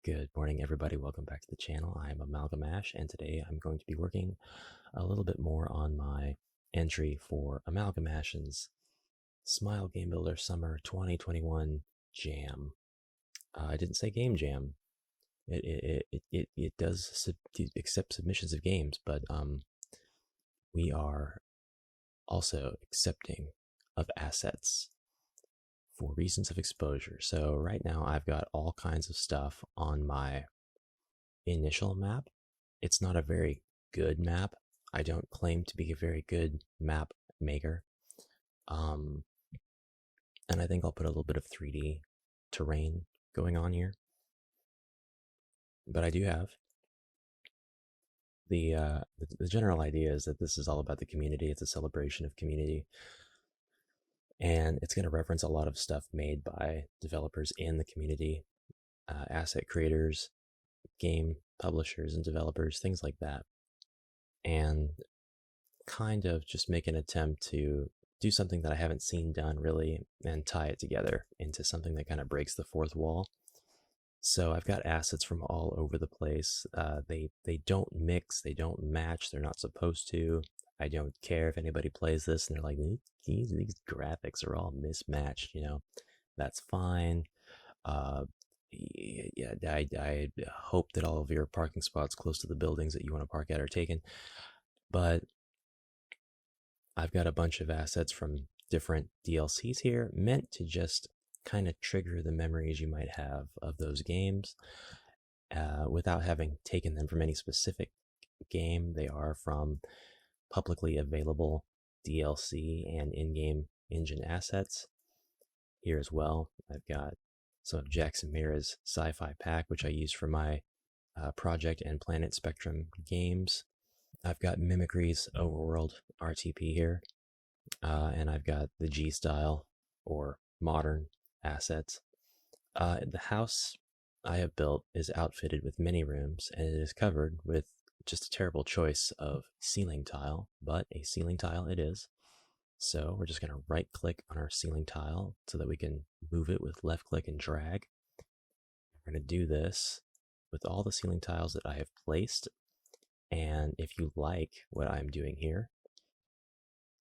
Good morning, everybody. Welcome back to the channel. I'm AmalgamAsh, and today I'm going to be working a little bit more on my entry for AmalgamAsh's Smile Game Builder Summer 2021 Jam. I didn't say Game Jam. It does accept submissions of games, but we are also accepting of assets for reasons of exposure. So right now I've got all kinds of stuff on my initial map. It's not a very good map. I don't claim to be a very good map maker. And I think I'll put a little bit of 3D terrain going on here. But I do have the general idea is that this is all about the community. It's a celebration of community. And it's going to reference a lot of stuff made by developers in the community, asset creators, game publishers and developers, things like that. And kind of just make an attempt to do something that I haven't seen done really and tie it together into something that kind of breaks the fourth wall. So I've got assets from all over the place. They don't mix, they don't match, they're not supposed to. I don't care if anybody plays this and they're like, these graphics are all mismatched, that's fine. Yeah, I hope that all of your parking spots close to the buildings that you want to park at are taken. But I've got a bunch of assets from different DLCs here, meant to just kind of trigger the memories you might have of those games without having taken them from any specific game. They are from publicly available DLC and in-game engine assets here as well. I've got some of Jackson Mira's sci-fi pack, which I use for my Project and Planet Spectrum games. I've got Mimicry's Overworld RTP here, and I've got the G-style or modern assets. The house I have built is outfitted with many rooms, and it is covered with just a terrible choice of ceiling tile, but a ceiling tile it is. So we're just going to right click on our ceiling tile so that we can move it with left click and drag. We're going to do this with all the ceiling tiles that I have placed. And if you like what I'm doing here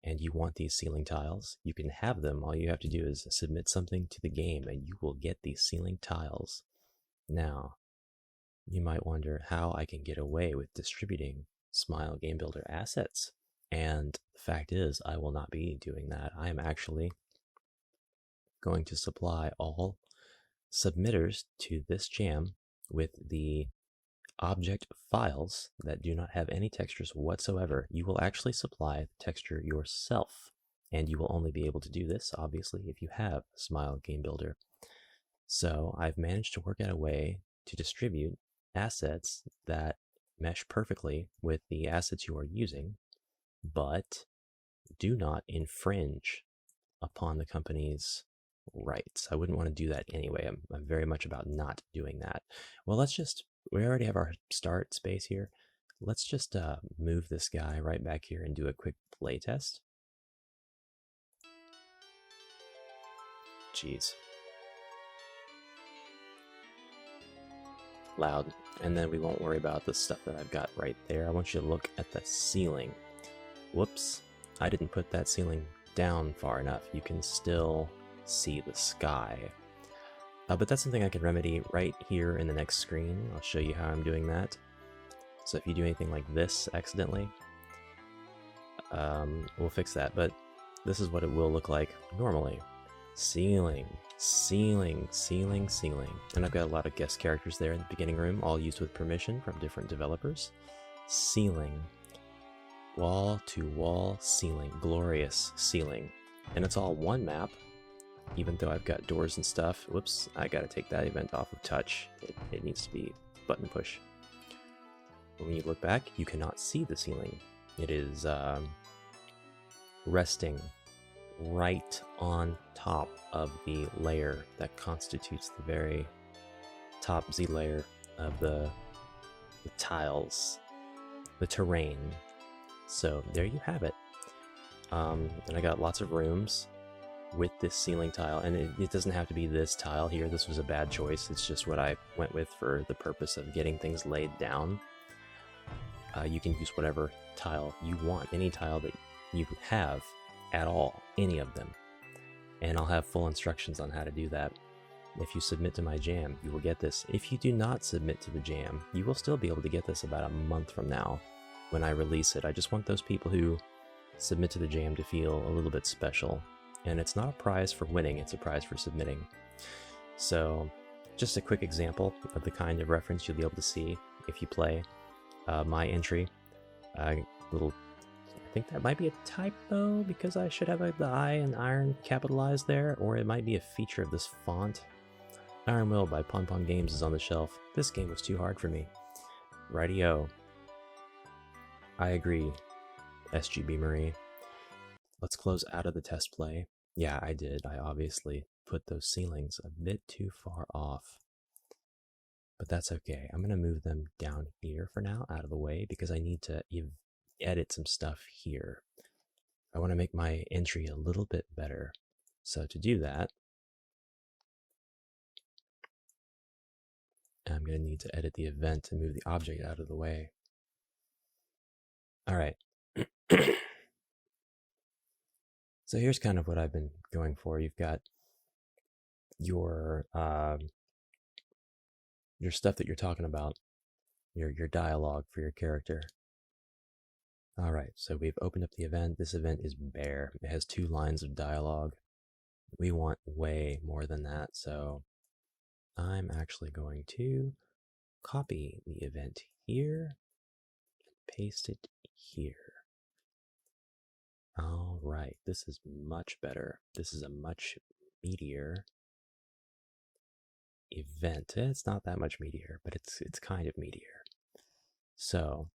and you want these ceiling tiles, you can have them. All you have to do is submit something to the game and you will get these ceiling tiles. Now, you might wonder how I can get away with distributing Smile Game Builder assets. And the fact is, I will not be doing that. I am actually going to supply all submitters to this jam with the object files that do not have any textures whatsoever. You will actually supply the texture yourself. And you will only be able to do this, obviously, if you have Smile Game Builder. So I've managed to work out a way to distribute assets that mesh perfectly with the assets you are using, but do not infringe upon the company's rights. I wouldn't want to do that anyway. I'm very much about not doing that. Well, we already have our start space here. Let's just move this guy right back here and do a quick play test. Jeez. Loud. And then we won't worry about the stuff that I've got right there. I want you to look at the ceiling. Whoops, I didn't put that ceiling down far enough. You can still see the sky. But that's something I can remedy right here in the next screen. I'll show you how I'm doing that. So if you do anything like this accidentally, we'll fix that. But this is what it will look like normally. Ceiling, ceiling, ceiling, ceiling. And I've got a lot of guest characters there in the beginning room, all used with permission from different developers. Ceiling. Wall to wall ceiling. Glorious ceiling. And it's all one map, even though I've got doors and stuff. Whoops, I gotta take that event off of touch. It needs to be button push. When you look back, you cannot see the ceiling. It is resting right on top of the layer that constitutes the very top Z layer of the tiles, the terrain. So there you have it. And I got lots of rooms with this ceiling tile, and it doesn't have to be this tile here. This was a bad choice. It's just what I went with for the purpose of getting things laid down. You can use whatever tile you want, any tile that you have at all, any of them. And I'll have full instructions on how to do that. If you submit to my jam, you will get this. If you do not submit to the jam, you will still be able to get this about a month from now when I release it. I just want those people who submit to the jam to feel a little bit special. And it's not a prize for winning, it's a prize for submitting. So, just a quick example of the kind of reference you'll be able to see if you play my entry. I think that might be a typo because I should have the I and iron capitalized there, or it might be a feature of this font. Iron Will by Pon Pon Games is on the shelf. This game was too hard for me. Rightio. I agree, SGB Marie. Let's close out of the test play. Yeah, I did. I obviously put those ceilings a bit too far off. But that's okay. I'm going to move them down here for now, out of the way, because I need to edit some stuff here. I want to make my entry a little bit better. So to do that, I'm going to need to edit the event to move the object out of the way. All right. So here's kind of what I've been going for. You've got your stuff that you're talking about, your dialogue for your character. All right, so we've opened up the event. This event is bare. It has 2 lines of dialogue. We want way more than that, so I'm actually going to copy the event here and paste it here. All right, this is much better. This is a much meatier event. It's not that much meatier, but it's kind of meatier. So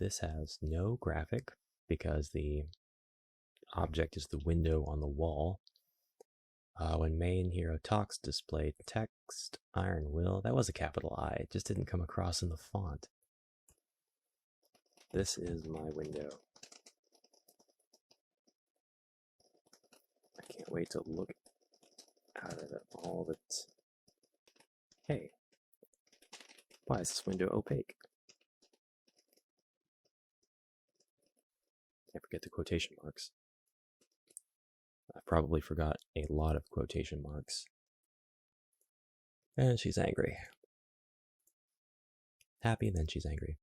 this has no graphic because the object is the window on the wall. When main hero talks, display text, Iron Will. That was a capital I. It just didn't come across in the font. This is my window. I can't wait to look out of it all the Hey, why is this window opaque? Can't forget the quotation marks. I probably forgot a lot of quotation marks. And she's angry. Happy, then she's angry.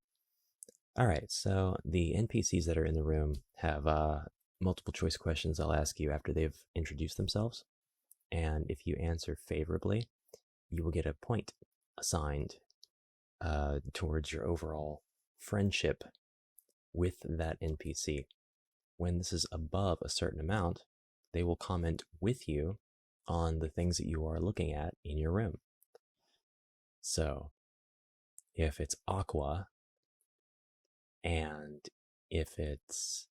Alright, so the NPCs that are in the room have multiple choice questions I'll ask you after they've introduced themselves. And if you answer favorably, you will get a point assigned towards your overall friendship with that NPC. When this is above a certain amount, they will comment with you on the things that you are looking at in your room. So, if it's Aqua, and if it's,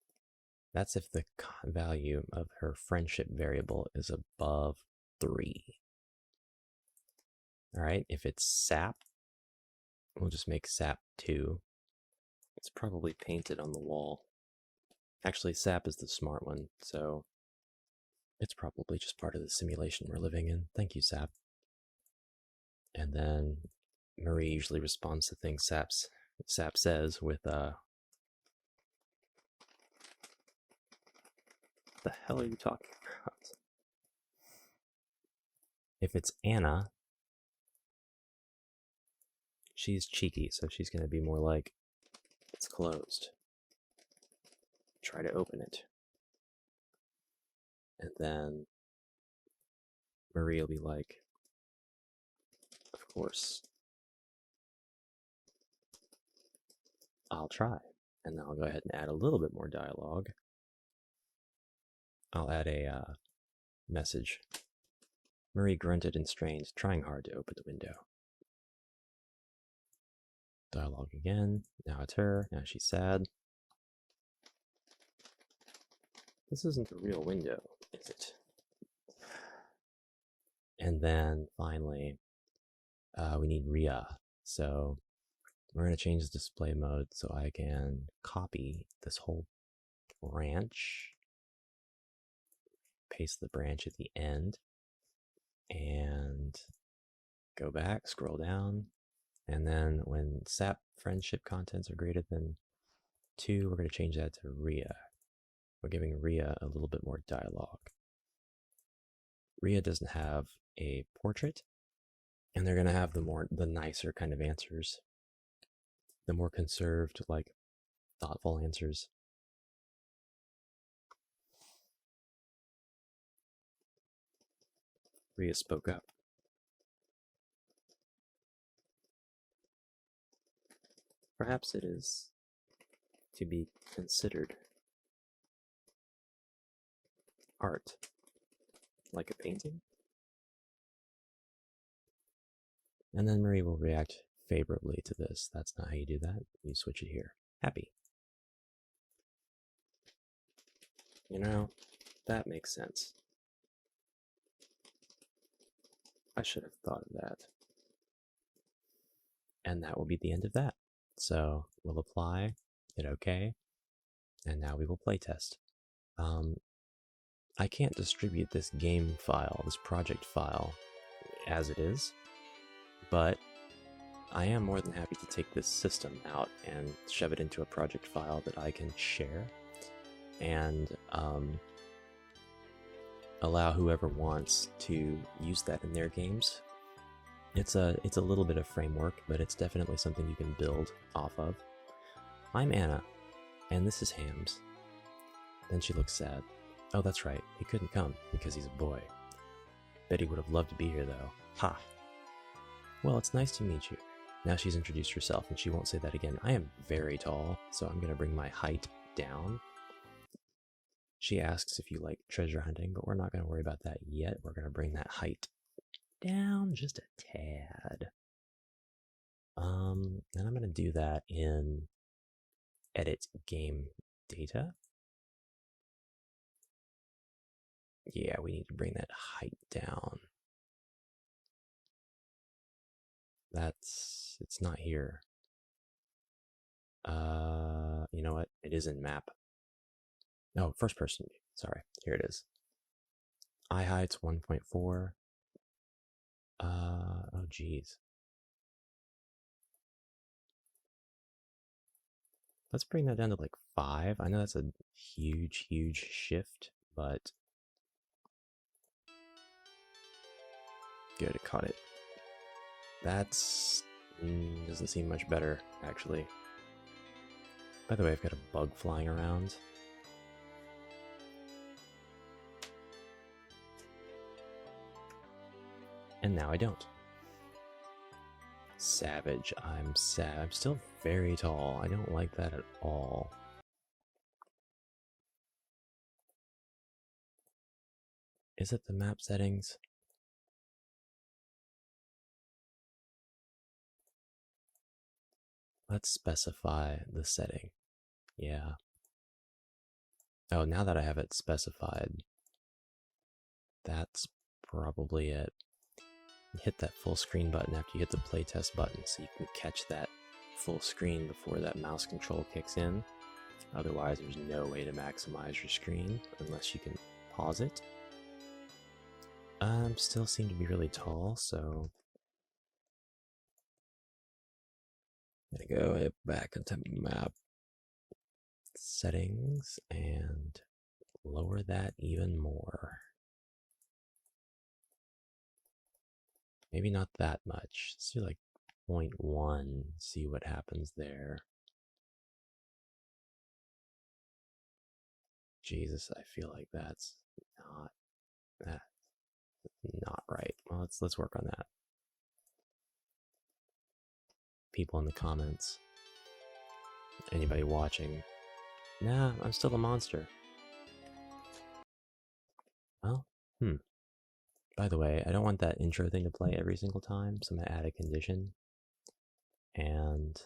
that's if the value of her friendship variable is above 3. Alright, if it's Sap, we'll just make Sap 2. It's probably painted on the wall. Actually, Sap is the smart one, so it's probably just part of the simulation we're living in. Thank you, Sap. And then Marie usually responds to things Sap says with, the hell are you talking about? If it's Anna, she's cheeky, so she's going to be more like, it's closed. Try to open it. And then Marie will be like, of course. I'll try. And then I'll go ahead and add a little bit more dialogue. I'll add a message. Marie grunted and strained, trying hard to open the window. Dialogue again. Now it's her. Now she's sad. This isn't a real window, is it? And then finally, we need Ria. So we're going to change the display mode so I can copy this whole branch paste the branch at the end, and go back, scroll down, and then when SAP friendship contents are greater than 2, we're going to change that to Rhea. We're giving Rhea a little bit more dialogue. Rhea doesn't have a portrait, and they're going to have the nicer kind of answers, the more conserved, like thoughtful answers. Rhea spoke up. Perhaps it is to be considered art, like a painting. And then Marie will react favorably to this. That's not how you do that. You switch it here. Happy. You know, that makes sense. I should have thought of that. And that will be the end of that. So we'll apply, hit OK, and now we will playtest. I can't distribute this game file, this project file, as it is, but I am more than happy to take this system out and shove it into a project file that I can share, and allow whoever wants to use that in their games. It's a little bit of framework, but it's definitely something you can build off of. I'm Anna, and this is Hams. Then she looks sad. Oh, that's right, he couldn't come because he's a boy. Bet he would have loved to be here, though. Ha! Well, it's nice to meet you. Now she's introduced herself, and she won't say that again. I am very tall, so I'm going to bring my height down. She asks if you like treasure hunting, but we're not going to worry about that yet. We're going to bring that height down just a tad. And I'm going to do that in edit game data. Yeah, we need to bring that height down. It's not here. You know what? It is in map. No, first person. Sorry, here it is. Eye height's 1.4. Oh geez. Let's bring that down to like 5. I know that's a huge, huge shift, but good, it caught it. That's doesn't seem much better, actually. By the way, I've got a bug flying around. And now I don't. Savage. I'm sad. I'm still very tall. I don't like that at all. Is it the map settings? Let's specify the setting. Yeah. Oh, now that I have it specified, that's probably it. Hit that full screen button after you hit the playtest button so you can catch that full screen before that mouse control kicks in. Otherwise, there's no way to maximize your screen unless you can pause it. Still seem to be really tall, so I'm gonna go back into map settings and lower that even more. Maybe not that much. Let's do like 0.1, see what happens there. Jesus, I feel like that's not right. Well, let's work on that. People in the comments. Anybody watching? Nah, I'm still a monster. Well, by the way, I don't want that intro thing to play every single time, so I'm going to add a condition. And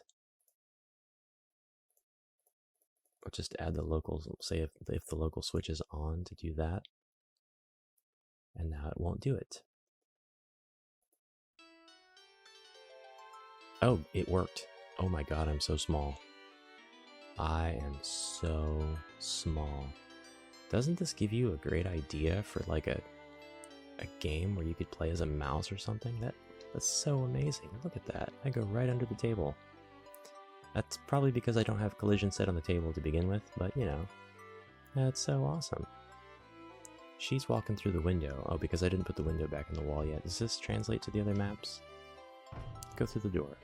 I'll just add the locals, say if the local switch is on to do that. And now it won't do it. Oh, it worked. Oh my god, I'm so small. I am so small. Doesn't this give you a great idea for like a game where you could play as a mouse or something? That's so amazing. Look at that. I go right under the table. That's probably because I don't have collision set on the table to begin with, but you know, that's so awesome. She's walking through the window. Oh, because I didn't put the window back in the wall yet. Does this translate to the other maps? Go through the door.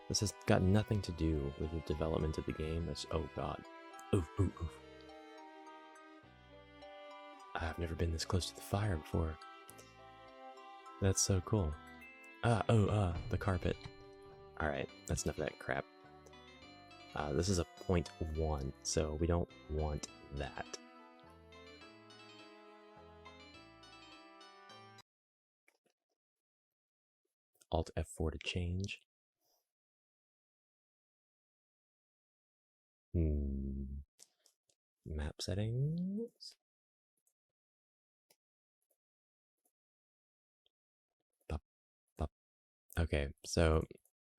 This has got nothing to do with the development of the game. That's, oh god. Oof, oof, oof. I've never been this close to the fire before. That's so cool. The carpet. Alright, that's enough of that crap. This is a 0.1, so we don't want that. Alt F4 to change. Map settings. Pop, pop. Okay, so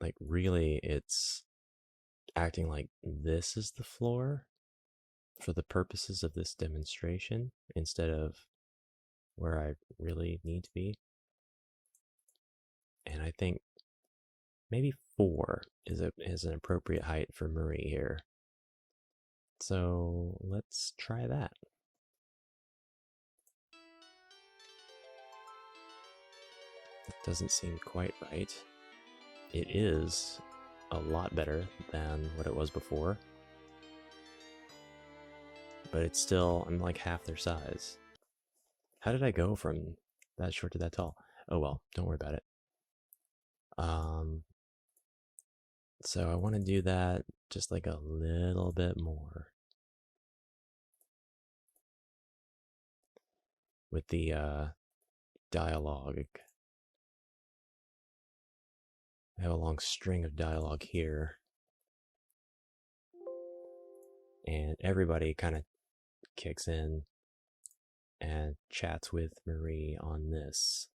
like really it's acting like this is the floor for the purposes of this demonstration instead of where I really need to be. And I think maybe 4 is an appropriate height for Marie here. So let's try that. It doesn't seem quite right. It is a lot better than what it was before. But it's still, I'm like half their size. How did I go from that short to that tall? Oh well, don't worry about it. So I want to do that just like a little bit more. With the dialogue. I have a long string of dialogue here. And everybody kind of kicks in and chats with Marie on this.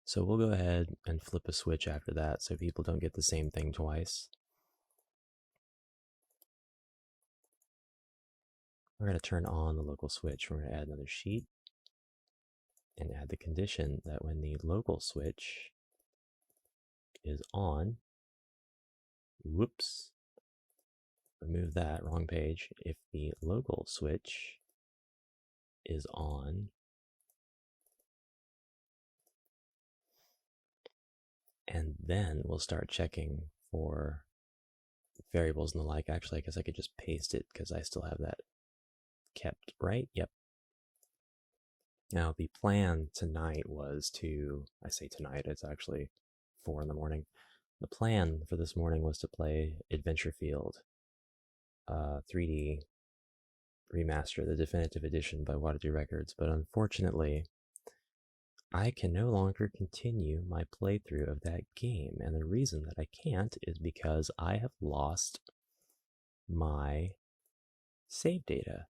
So we'll go ahead and flip a switch after that so people don't get the same thing twice. We're going to turn on the local switch. We're going to add another sheet and add the condition that when the local switch is on, whoops, remove that, wrong page. If the local switch is on, and then we'll start checking for variables and the like. Actually, I guess I could just paste it because I still have that kept, right? Yep. Now, the plan tonight was to, I say tonight, it's actually 4 in the morning. The plan for this morning was to play Adventure Field 3D Remaster, the definitive edition by WathitDew Records, but unfortunately, I can no longer continue my playthrough of that game, and the reason that I can't is because I have lost my save data.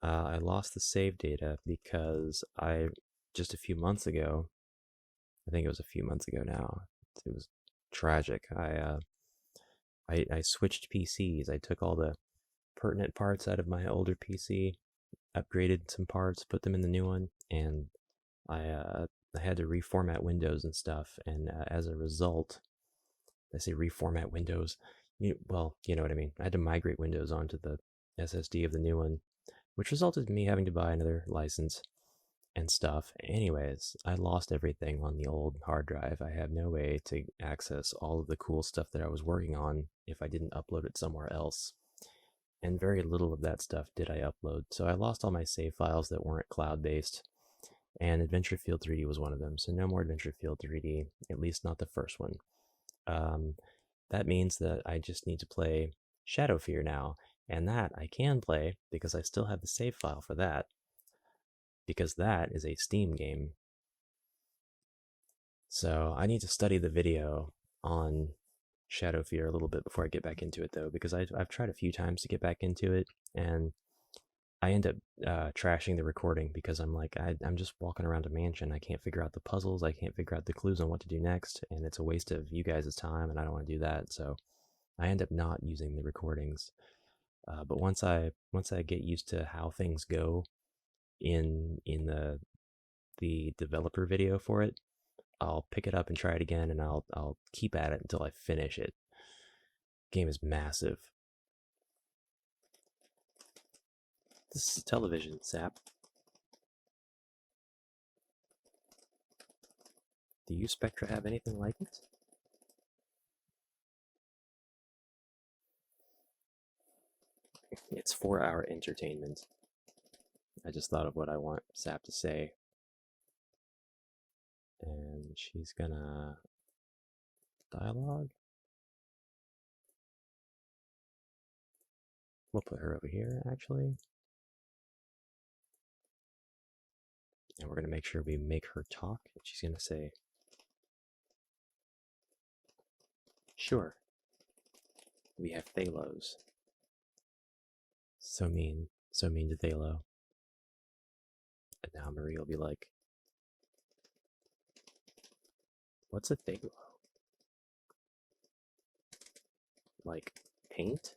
I lost the save data because just a few months ago, I think it was a few months ago now, it was tragic. I switched PCs. I took all the pertinent parts out of my older PC, upgraded some parts, put them in the new one, and I had to reformat Windows and stuff, and as a result, I say reformat Windows, well, you know what I mean. I had to migrate Windows onto the SSD of the new one, which resulted in me having to buy another license and stuff. Anyways, I lost everything on the old hard drive. I have no way to access all of the cool stuff that I was working on if I didn't upload it somewhere else. And very little of that stuff did I upload. So I lost all my save files that weren't cloud-based. And Adventure Field 3D was one of them. So no more Adventure Field 3D, at least not the first one. That means that I just need to play Shadow Fear now. And that I can play because I still have the save file for that. Because that is a Steam game. So I need to study the video on Shadow Fear a little bit before I get back into it, though, because I've tried a few times to get back into it, and I end up trashing the recording because I'm like, I'm just walking around a mansion. I can't figure out the puzzles. I can't figure out the clues on what to do next, and it's a waste of you guys' time, and I don't want to do that. So I end up not using the recordings. But once I get used to how things go in the developer video for it, I'll pick it up and try it again, and I'll keep at it until I finish it. Game is massive. This is television, sap. Do you Spectra have anything like it? It's 4-hour entertainment. I just thought of what I want Sap to say. And she's gonna dialogue. We'll put her over here, actually. And we're gonna make sure we make her talk. She's gonna say, sure. We have Thalos. So mean to Thalo. And now Marie will be like, what's a Thalo? Like, paint?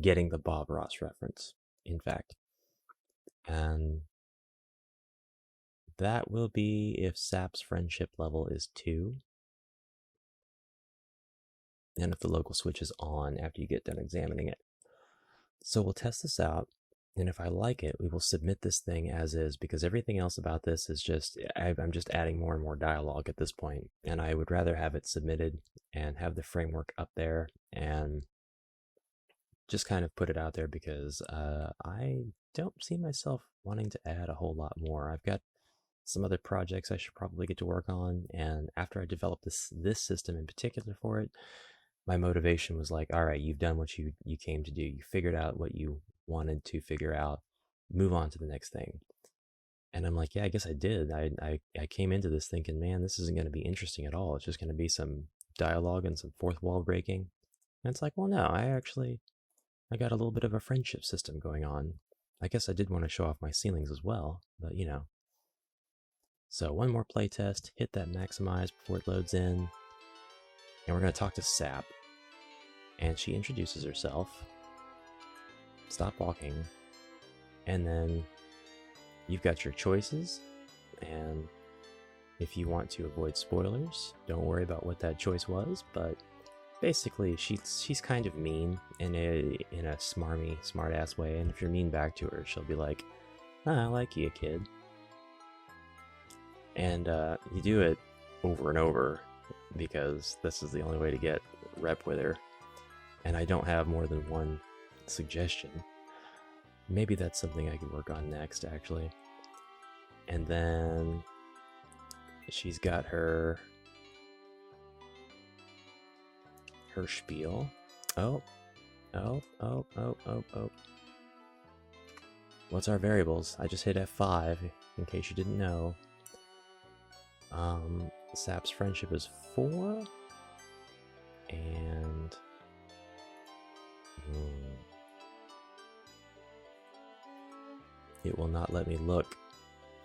Getting the Bob Ross reference, in fact. And that will be if Sap's friendship level is 2. And if the local switch is on after you get done examining it. So we'll test this out, and if I like it, we will submit this thing as is, because everything else about this is just, I'm just adding more and more dialogue at this point, and I would rather have it submitted and have the framework up there and just kind of put it out there, because I don't see myself wanting to add a whole lot more. I've got some other projects I should probably get to work on, and after I developed this system in particular for it, my motivation was like, all right, you've done what you came to do. You figured out what you wanted to figure out. Move on to the next thing. And I'm like, yeah, I guess I did. I came into this thinking, man, this isn't going to be interesting at all. It's just going to be some dialogue and some fourth wall breaking. And it's like, well, no, I got a little bit of a friendship system going on. I guess I did want to show off my ceilings as well, but you know. So one more playtest, hit that maximize before it loads in. And we're going to talk to Sap. And she introduces herself. Stop walking. And then you've got your choices. And if you want to avoid spoilers, don't worry about what that choice was. But basically, she's kind of mean in a smarmy, smart-ass way. And if you're mean back to her, she'll be like, I like you, kid. And you do it over and over, because this is the only way to get rep with her. And I don't have more than one suggestion. Maybe that's something I could work on next, actually. And then she's got her spiel. Oh. What's our variables? I just hit F5, in case you didn't know. Sap's friendship is 4. And it will not let me look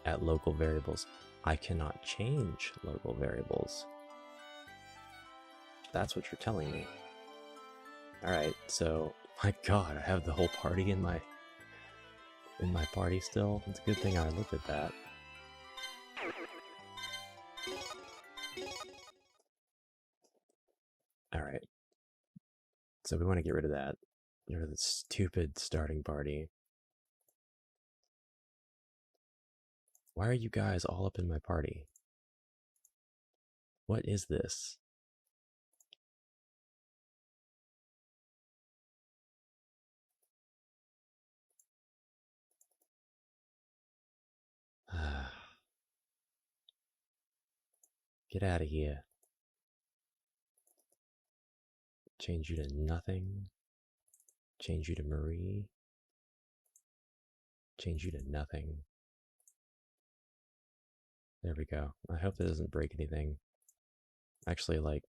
at local variables. I cannot change local variables. That's what you're telling me. Alright, so, my god, I have the whole party in my party still. It's a good thing I looked at that. Alright. So we want to get rid of that. Get rid of the stupid starting party. Why are you guys all up in my party? What is this? Get out of here. Change you to nothing. Change you to Marie. Change you to nothing. There we go. I hope that doesn't break anything. Actually, like,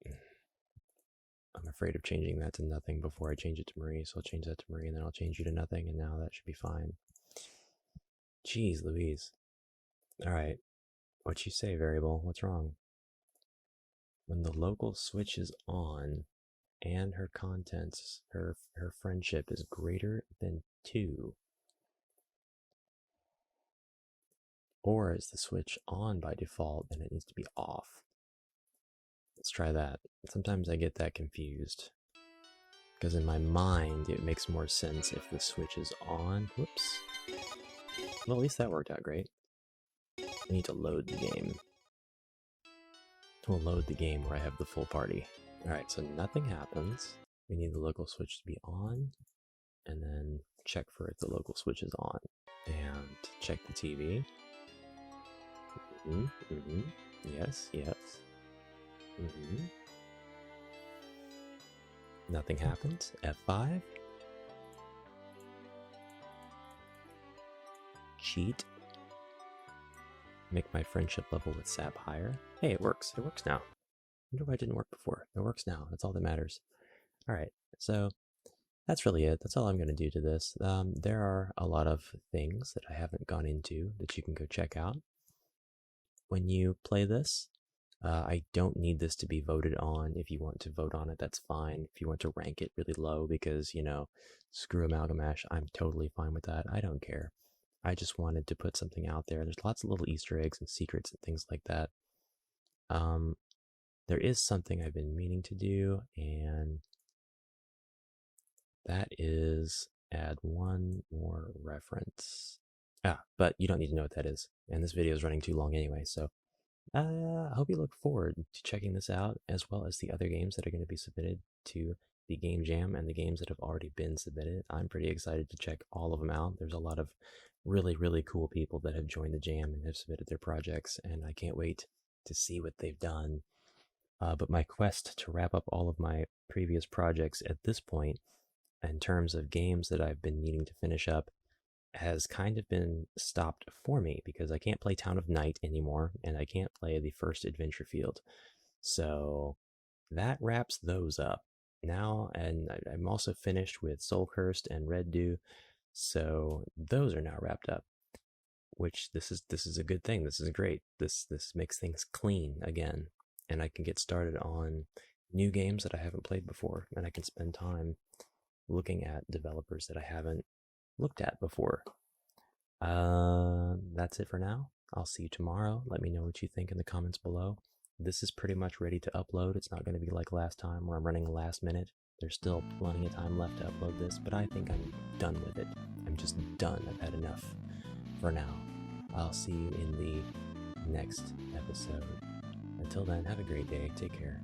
I'm afraid of changing that to nothing before I change it to Marie, so I'll change that to Marie, and then I'll change you to nothing, and now that should be fine. Jeez Louise. Alright. What you say, variable? What's wrong? When the local switch is on, and her contents, her friendship is greater than 2? Or is the switch on by default and it needs to be off? Let's try that. Sometimes I get that confused, because in my mind it makes more sense if the switch is on. Whoops. Well, at least that worked out great. I need to load the game. We'll load the game where I have the full party. Alright, so nothing happens. We need the local switch to be on, and then check for if the local switch is on. And check the TV. Yes, yes. Nothing happens. F5. Cheat. Make my friendship level with Sap higher. Hey, it works. It works now. I wonder why it didn't work before. It works now. That's all that matters. Alright, so that's really it. That's all I'm going to do to this. There are a lot of things that I haven't gone into that you can go check out. When you play this, I don't need this to be voted on. If you want to vote on it, that's fine. If you want to rank it really low because, you know, screw AmalgamAsh, I'm totally fine with that. I don't care. I just wanted to put something out there. There's lots of little Easter eggs and secrets and things like that. There is something I've been meaning to do, and that is add one more reference. But you don't need to know what that is. And this video is running too long anyway, so I hope you look forward to checking this out, as well as the other games that are going to be submitted to the Game Jam and the games that have already been submitted. I'm pretty excited to check all of them out. There's a lot of really, really cool people that have joined the Jam and have submitted their projects, and I can't wait to see what they've done. But my quest to wrap up all of my previous projects at this point, in terms of games that I've been needing to finish up, has kind of been stopped for me because I can't play Town of Night anymore, and I can't play the first Adventure Field. So that wraps those up now, and I'm also finished with Soulcursed and WathitDew, so those are now wrapped up. Which this is a good thing. This is great. This makes things clean again, and I can get started on new games that I haven't played before, and I can spend time looking at developers that I haven't looked at before. That's it for now. I'll see you tomorrow. Let me know what you think in the comments below. This is pretty much ready to upload. It's not going to be like last time where I'm running last minute. There's still plenty of time left to upload this, but I think I'm done with it. I'm just done. I've had enough for now. I'll see you in the next episode. Until then, have a great day. Take care.